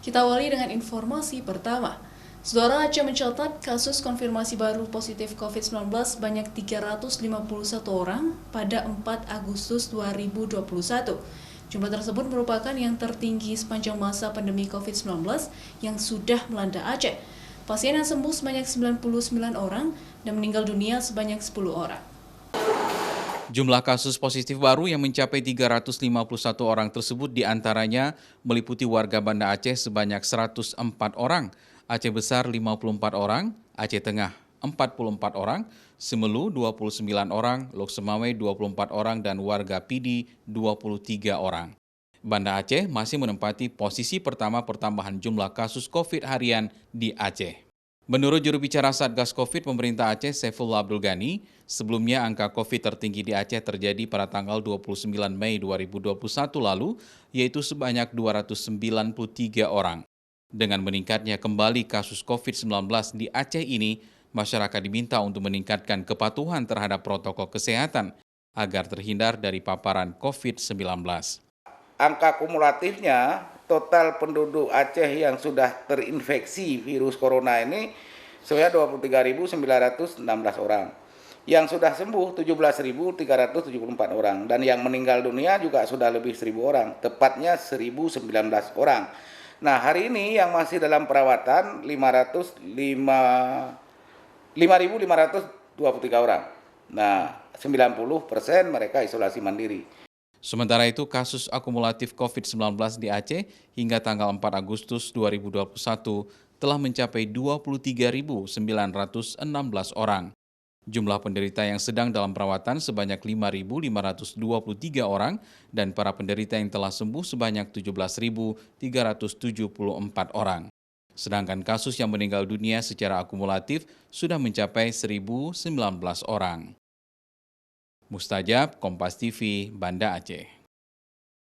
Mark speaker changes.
Speaker 1: Kita awali dengan informasi pertama. Saudara, Aceh mencatat kasus konfirmasi baru positif COVID-19 sebanyak 351 orang pada 4 Agustus 2021. Jumlah tersebut merupakan yang tertinggi sepanjang masa pandemi COVID-19 yang sudah melanda Aceh. Pasien yang sembuh sebanyak 99 orang dan meninggal dunia sebanyak 10 orang.
Speaker 2: Jumlah kasus positif baru yang mencapai 351 orang tersebut diantaranya meliputi warga Banda Aceh sebanyak 104 orang, Aceh Besar 54 orang, Aceh Tengah 44 orang, Semelu 29 orang, Lok Semawe 24 orang, dan warga Pidi 23 orang. Banda Aceh masih menempati posisi pertama pertambahan jumlah kasus COVID harian di Aceh. Menurut juru bicara Satgas COVID pemerintah Aceh, Saifullah Abdul Ghani, sebelumnya angka COVID tertinggi di Aceh terjadi pada tanggal 29 Mei 2021 lalu, yaitu sebanyak 293 orang. Dengan meningkatnya kembali kasus COVID-19 di Aceh ini, masyarakat diminta untuk meningkatkan kepatuhan terhadap protokol kesehatan agar terhindar dari paparan COVID-19.
Speaker 3: Angka kumulatifnya total penduduk Aceh yang sudah terinfeksi virus corona ini sebanyak 23.916 orang. Yang sudah sembuh 17.374 orang dan yang meninggal dunia juga sudah lebih 1.000 orang, tepatnya 1.019 orang. Nah, hari ini yang masih dalam perawatan 5.523 orang. Nah, 90% mereka isolasi mandiri.
Speaker 2: Sementara itu, kasus akumulatif COVID-19 di Aceh hingga tanggal 4 Agustus 2021 telah mencapai 23.916 orang. Jumlah penderita yang sedang dalam perawatan sebanyak 5.523 orang dan para penderita yang telah sembuh sebanyak 17.374 orang. Sedangkan kasus yang meninggal dunia secara akumulatif sudah mencapai 1.019 orang. Mustajab, Kompas TV, Banda Aceh.